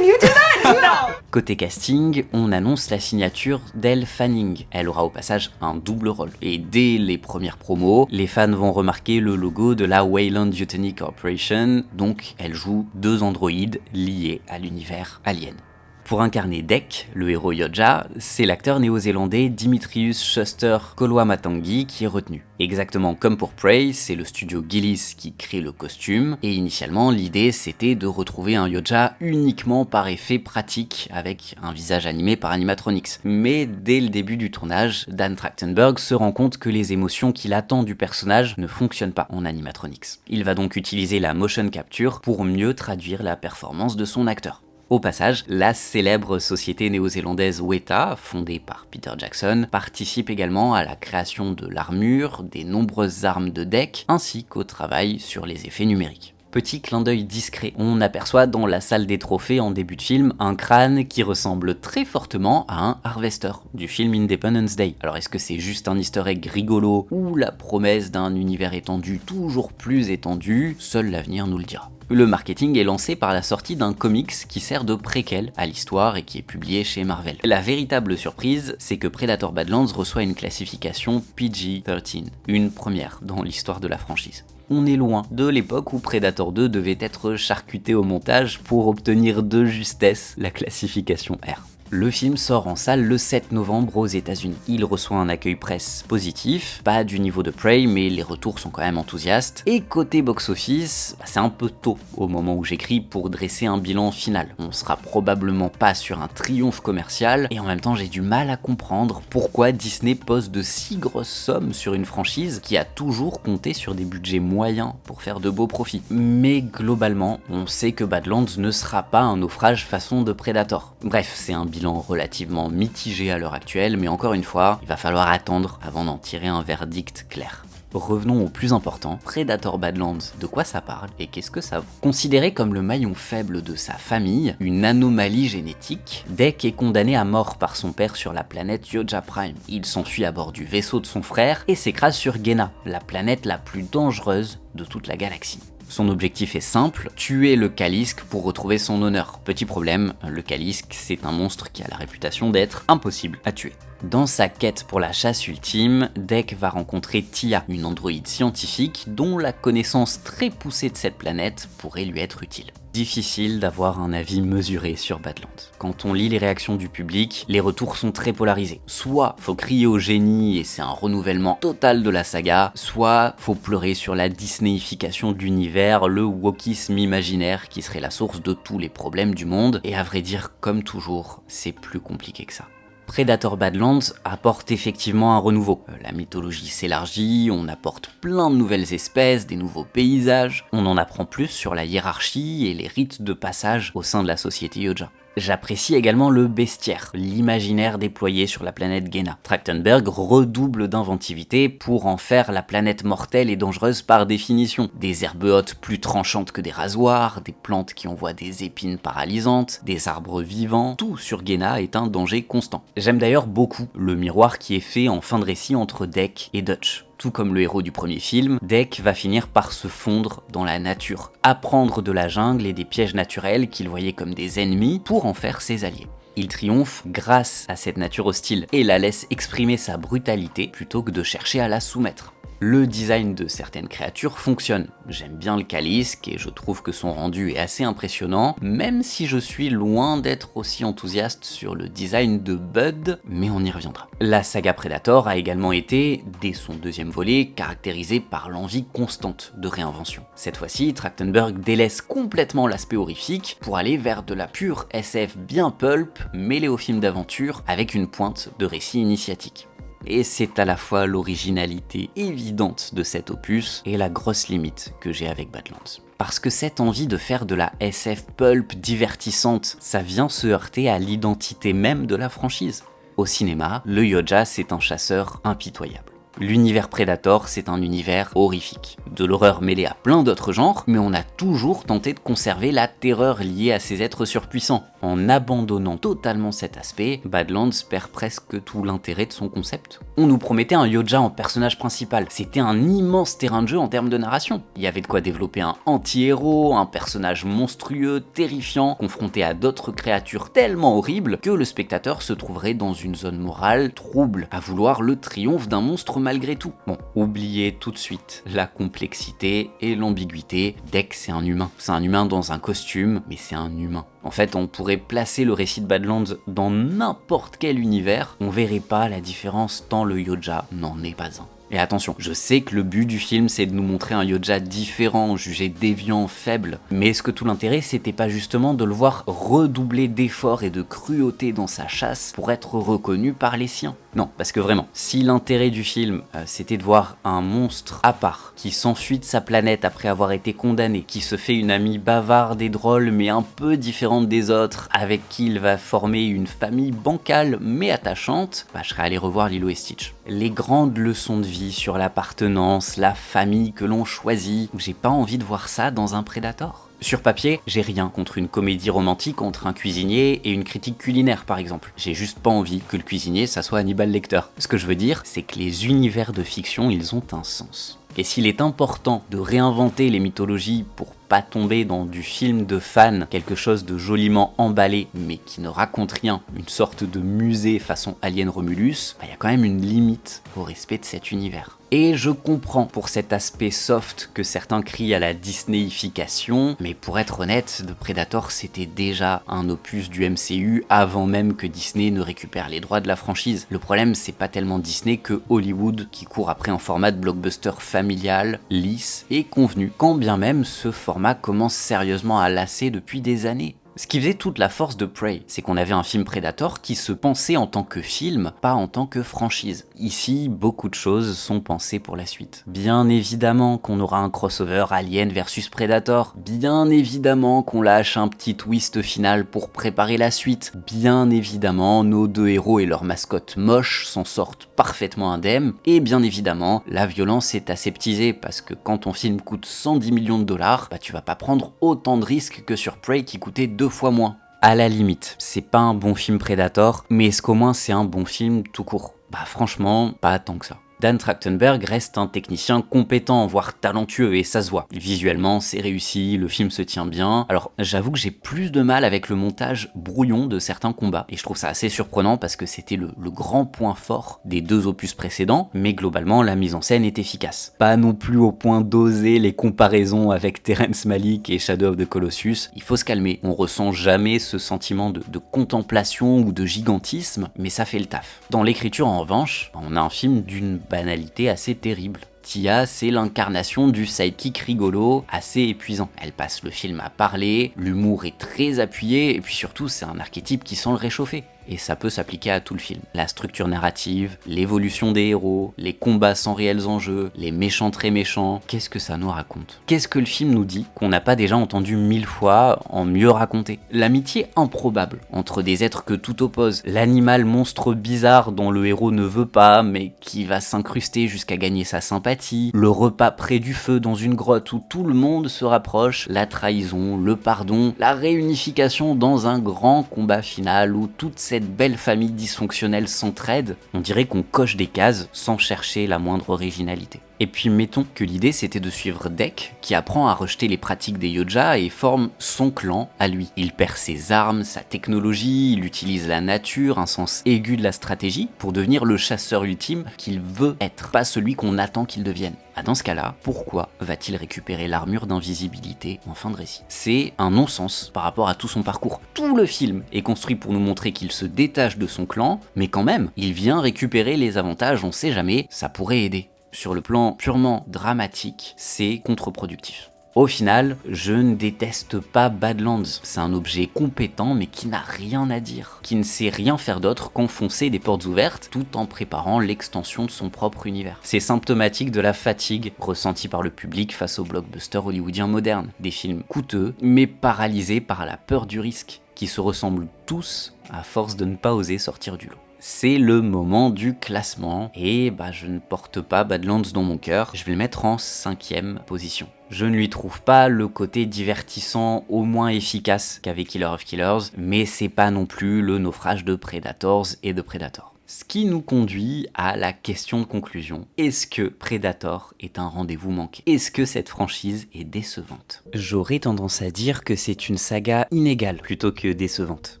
you do that? No. Côté casting, on annonce la signature d'Elle Fanning. Elle aura au passage un double rôle. Et dès les premières promos, les fans vont remarquer le logo de la Weyland Yutani Corporation, donc elle joue 2 androïdes liés à l'univers Alien. Pour incarner Dek, le héros Yoja, c'est l'acteur néo-zélandais Dimitrius Schuster Koloamatangi qui est retenu. Exactement comme pour Prey, c'est le studio Gillis qui crée le costume, et initialement l'idée c'était de retrouver un Yoja uniquement par effet pratique avec un visage animé par animatronics. Mais dès le début du tournage, Dan Trachtenberg se rend compte que les émotions qu'il attend du personnage ne fonctionnent pas en animatronics. Il va donc utiliser la motion capture pour mieux traduire la performance de son acteur. Au passage, la célèbre société néo-zélandaise Weta, fondée par Peter Jackson, participe également à la création de l'armure, des nombreuses armes de Dek, ainsi qu'au travail sur les effets numériques. Petit clin d'œil discret, on aperçoit dans la salle des trophées en début de film un crâne qui ressemble très fortement à un Harvester du film Independence Day. Alors est-ce que c'est juste un easter egg rigolo ou la promesse d'un univers étendu toujours plus étendu? Seul l'avenir nous le dira. Le marketing est lancé par la sortie d'un comics qui sert de préquel à l'histoire et qui est publié chez Marvel. La véritable surprise, c'est que Predator Badlands reçoit une classification PG-13, une première dans l'histoire de la franchise. On est loin de l'époque où Predator 2 devait être charcuté au montage pour obtenir de justesse la classification R. Le film sort en salle le 7 novembre aux États-Unis. Il reçoit un accueil presse positif, pas du niveau de Prey, mais les retours sont quand même enthousiastes. Et côté box-office, c'est un peu tôt au moment où j'écris pour dresser un bilan final. On sera probablement pas sur un triomphe commercial, et en même temps j'ai du mal à comprendre pourquoi Disney pose de si grosses sommes sur une franchise qui a toujours compté sur des budgets moyens pour faire de beaux profits. Mais globalement, on sait que Badlands ne sera pas un naufrage façon de Predator. Bref, c'est un bilan relativement mitigé à l'heure actuelle, mais encore une fois, il va falloir attendre avant d'en tirer un verdict clair. Revenons au plus important, Predator Badlands, de quoi ça parle et qu'est-ce que ça vaut? Considéré comme le maillon faible de sa famille, une anomalie génétique, Dek est condamné à mort par son père sur la planète Yoja Prime. Il s'enfuit à bord du vaisseau de son frère et s'écrase sur Gena, la planète la plus dangereuse de toute la galaxie. Son objectif est simple, tuer le Kalisk pour retrouver son honneur. Petit problème, le Kalisk c'est un monstre qui a la réputation d'être impossible à tuer. Dans sa quête pour la chasse ultime, Dek va rencontrer Tia, une androïde scientifique dont la connaissance très poussée de cette planète pourrait lui être utile. Difficile d'avoir un avis mesuré sur Badlands. Quand on lit les réactions du public, les retours sont très polarisés. Soit faut crier au génie et c'est un renouvellement total de la saga, soit faut pleurer sur la Disneyification de l'univers, le wokisme imaginaire qui serait la source de tous les problèmes du monde, et à vrai dire, comme toujours, c'est plus compliqué que ça. Predator Badlands apporte effectivement un renouveau. La mythologie s'élargit, on apporte plein de nouvelles espèces, des nouveaux paysages, on en apprend plus sur la hiérarchie et les rites de passage au sein de la société Yoja. J'apprécie également le bestiaire, l'imaginaire déployé sur la planète Gena. Trachtenberg redouble d'inventivité pour en faire la planète mortelle et dangereuse par définition. Des herbes hautes plus tranchantes que des rasoirs, des plantes qui envoient des épines paralysantes, des arbres vivants, tout sur Gena est un danger constant. J'aime d'ailleurs beaucoup le miroir qui est fait en fin de récit entre Dek et Dutch. Tout comme le héros du premier film, Dek va finir par se fondre dans la nature, apprendre de la jungle et des pièges naturels qu'il voyait comme des ennemis pour en faire ses alliés. Il triomphe grâce à cette nature hostile et la laisse exprimer sa brutalité plutôt que de chercher à la soumettre. Le design de certaines créatures fonctionne. J'aime bien le Kalisk et je trouve que son rendu est assez impressionnant, même si je suis loin d'être aussi enthousiaste sur le design de Bud, mais on y reviendra. La saga Predator a également été, dès son deuxième volet, caractérisée par l'envie constante de réinvention. Cette fois-ci, Trachtenberg délaisse complètement l'aspect horrifique pour aller vers de la pure SF bien pulp, mêlée au film d'aventure avec une pointe de récit initiatique. Et c'est à la fois l'originalité évidente de cet opus et la grosse limite que j'ai avec Badlands. Parce que cette envie de faire de la SF pulp divertissante, ça vient se heurter à l'identité même de la franchise. Au cinéma, le Yoja c'est un chasseur impitoyable. L'univers Predator, c'est un univers horrifique. De l'horreur mêlée à plein d'autres genres, mais on a toujours tenté de conserver la terreur liée à ces êtres surpuissants. En abandonnant totalement cet aspect, Badlands perd presque tout l'intérêt de son concept. On nous promettait un Yoja en personnage principal, c'était un immense terrain de jeu en termes de narration. Il y avait de quoi développer un anti-héros, un personnage monstrueux, terrifiant, confronté à d'autres créatures tellement horribles que le spectateur se trouverait dans une zone morale trouble, à vouloir le triomphe d'un monstre malgré tout. Bon, oubliez tout de suite la complexité et l'ambiguïté. Deck, c'est un humain. C'est un humain dans un costume, mais c'est un humain. En fait, on pourrait placer le récit de Badlands dans n'importe quel univers, on verrait pas la différence tant le Yoja n'en est pas un. Et attention, je sais que le but du film c'est de nous montrer un Yoja différent, jugé déviant, faible, mais est-ce que tout l'intérêt c'était pas justement de le voir redoubler d'efforts et de cruauté dans sa chasse pour être reconnu par les siens? Non, parce que vraiment, si l'intérêt du film c'était de voir un monstre à part, qui s'enfuit de sa planète après avoir été condamné, qui se fait une amie bavarde et drôle mais un peu différente des autres, avec qui il va former une famille bancale mais attachante, je serais allé revoir Lilo et Stitch. Les grandes leçons de vie sur l'appartenance, la famille que l'on choisit, j'ai pas envie de voir ça dans un Predator. Sur papier, j'ai rien contre une comédie romantique entre un cuisinier et une critique culinaire par exemple. J'ai juste pas envie que le cuisinier ça soit Hannibal Lecter. Ce que je veux dire, c'est que les univers de fiction, ils ont un sens. Et s'il est important de réinventer les mythologies pour pas tomber dans du film de fan, quelque chose de joliment emballé mais qui ne raconte rien, une sorte de musée façon Alien Romulus, y a quand même une limite au respect de cet univers. Et je comprends pour cet aspect soft que certains crient à la Disneyification, mais pour être honnête, The Predator c'était déjà un opus du MCU avant même que Disney ne récupère les droits de la franchise. Le problème c'est pas tellement Disney que Hollywood qui court après un format de blockbuster familial, lisse et convenu, quand bien même ce format commence sérieusement à lasser depuis des années. Ce qui faisait toute la force de Prey, c'est qu'on avait un film Predator qui se pensait en tant que film, pas en tant que franchise. Ici, beaucoup de choses sont pensées pour la suite. Bien évidemment qu'on aura un crossover Alien versus Predator, bien évidemment qu'on lâche un petit twist final pour préparer la suite, bien évidemment nos deux héros et leur mascotte moche s'en sortent parfaitement indemnes, et bien évidemment la violence est aseptisée parce que quand ton film coûte 110 millions de dollars, tu vas pas prendre autant de risques que sur Prey qui coûtait 2 fois moins. À la limite, c'est pas un bon film Predator, mais est-ce qu'au moins c'est un bon film tout court? Franchement, pas tant que ça. Dan Trachtenberg reste un technicien compétent, voire talentueux, et ça se voit. Visuellement, c'est réussi, le film se tient bien. Alors, j'avoue que j'ai plus de mal avec le montage brouillon de certains combats, et je trouve ça assez surprenant parce que c'était le grand point fort des deux opus précédents, mais globalement, la mise en scène est efficace. Pas non plus au point d'oser les comparaisons avec Terrence Malick et Shadow of the Colossus. Il faut se calmer, on ressent jamais ce sentiment de contemplation ou de gigantisme, mais ça fait le taf. Dans l'écriture, en revanche, on a un film d'une banalité assez terrible. Tia, c'est l'incarnation du sidekick rigolo, assez épuisant. Elle passe le film à parler, l'humour est très appuyé, et puis surtout c'est un archétype qui sent le réchauffer. Et ça peut s'appliquer à tout le film. La structure narrative, l'évolution des héros, les combats sans réels enjeux, les méchants très méchants, qu'est-ce que ça nous raconte? Qu'est-ce que le film nous dit qu'on n'a pas déjà entendu 1000 fois en mieux raconté? L'amitié improbable entre des êtres que tout oppose, l'animal monstre bizarre dont le héros ne veut pas mais qui va s'incruster jusqu'à gagner sa sympathie, le repas près du feu dans une grotte où tout le monde se rapproche, la trahison, le pardon, la réunification dans un grand combat final où toute cette belle famille dysfonctionnelle s'entraide, on dirait qu'on coche des cases sans chercher la moindre originalité. Et puis mettons que l'idée c'était de suivre Deck, qui apprend à rejeter les pratiques des Yoja et forme son clan à lui. Il perd ses armes, sa technologie, il utilise la nature, un sens aigu de la stratégie, pour devenir le chasseur ultime qu'il veut être, pas celui qu'on attend qu'il devienne. Dans ce cas-là, pourquoi va-t-il récupérer l'armure d'invisibilité en fin de récit? C'est un non-sens par rapport à tout son parcours. Tout le film est construit pour nous montrer qu'il se détache de son clan, mais quand même, il vient récupérer les avantages, on sait jamais, ça pourrait aider. Sur le plan purement dramatique, c'est contre-productif. Au final, je ne déteste pas Badlands, c'est un objet compétent mais qui n'a rien à dire, qui ne sait rien faire d'autre qu'enfoncer des portes ouvertes tout en préparant l'extension de son propre univers. C'est symptomatique de la fatigue ressentie par le public face aux blockbusters hollywoodiens modernes, des films coûteux mais paralysés par la peur du risque, qui se ressemblent tous à force de ne pas oser sortir du lot. C'est le moment du classement, et je ne porte pas Badlands dans mon cœur, je vais le mettre en 5e position. Je ne lui trouve pas le côté divertissant au moins efficace qu'avait Killer of Killers, mais c'est pas non plus le naufrage de Predators et de Predator. Ce qui nous conduit à la question de conclusion. Est-ce que Predator est un rendez-vous manqué? Est-ce que cette franchise est décevante? J'aurais tendance à dire que c'est une saga inégale plutôt que décevante.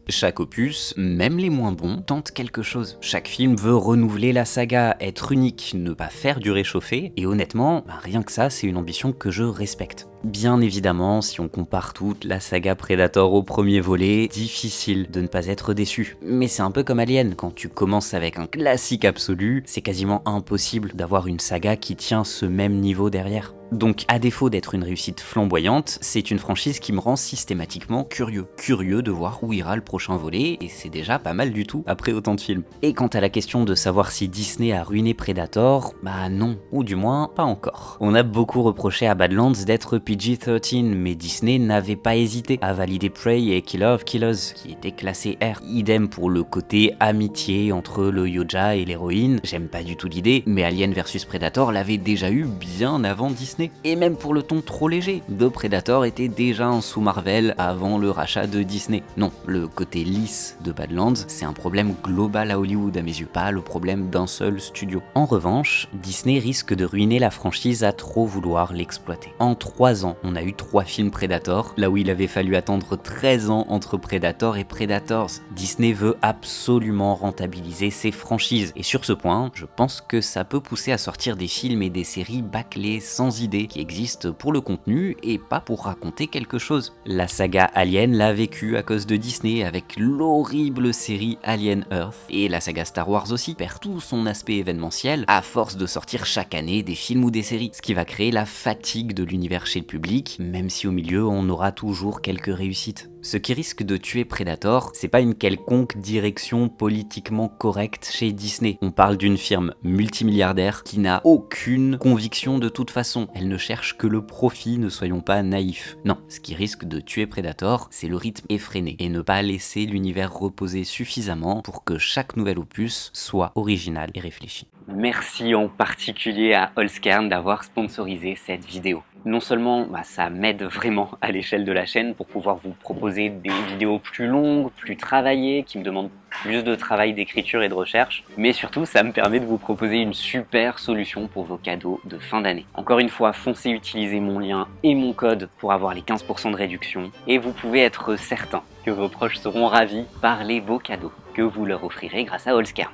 Chaque opus, même les moins bons, tente quelque chose. Chaque film veut renouveler la saga, être unique, ne pas faire du réchauffé, et honnêtement, rien que ça, c'est une ambition que je respecte. Bien évidemment, si on compare toute la saga Predator au premier volet, difficile de ne pas être déçu. Mais c'est un peu comme Alien, quand tu commences avec un classique absolu, c'est quasiment impossible d'avoir une saga qui tient ce même niveau derrière. Donc, à défaut d'être une réussite flamboyante, c'est une franchise qui me rend systématiquement curieux de voir où ira le prochain volet, et c'est déjà pas mal du tout après autant de films. Et quant à la question de savoir si Disney a ruiné Predator, non, ou du moins pas encore. On a beaucoup reproché à Badlands d'être PG-13, mais Disney n'avait pas hésité à valider Prey et Killer of Killers, qui étaient classés R. Idem pour le côté amitié entre le Yoja et l'héroïne, j'aime pas du tout l'idée, mais Alien vs Predator l'avait déjà eu bien avant Disney. Et même pour le ton trop léger, The Predator était déjà un sous-Marvel avant le rachat de Disney. Non, le côté lisse de Badlands, c'est un problème global à Hollywood à mes yeux, pas le problème d'un seul studio. En revanche, Disney risque de ruiner la franchise à trop vouloir l'exploiter. En 3 ans, on a eu 3 films Predator, là où il avait fallu attendre 13 ans entre Predator et Predators. Disney veut absolument rentabiliser ses franchises, et sur ce point, je pense que ça peut pousser à sortir des films et des séries bâclées sans idée, qui existent pour le contenu et pas pour raconter quelque chose. La saga Alien l'a vécu à cause de Disney avec l'horrible série Alien Earth, et la saga Star Wars aussi perd tout son aspect événementiel à force de sortir chaque année des films ou des séries, ce qui va créer la fatigue de l'univers chez le public, même si au milieu on aura toujours quelques réussites. Ce qui risque de tuer Predator, c'est pas une quelconque direction politiquement correcte chez Disney. On parle d'une firme multimilliardaire qui n'a aucune conviction de toute façon. Elle ne cherche que le profit, ne soyons pas naïfs. Non, ce qui risque de tuer Predator, c'est le rythme effréné et ne pas laisser l'univers reposer suffisamment pour que chaque nouvel opus soit original et réfléchi. Merci en particulier à Holzkern d'avoir sponsorisé cette vidéo. Non seulement ça m'aide vraiment à l'échelle de la chaîne pour pouvoir vous proposer des vidéos plus longues, plus travaillées, qui me demandent plus de travail d'écriture et de recherche, mais surtout ça me permet de vous proposer une super solution pour vos cadeaux de fin d'année. Encore une fois, foncez utiliser mon lien et mon code pour avoir les 15% de réduction, et vous pouvez être certain que vos proches seront ravis par les beaux cadeaux que vous leur offrirez grâce à Holzkern.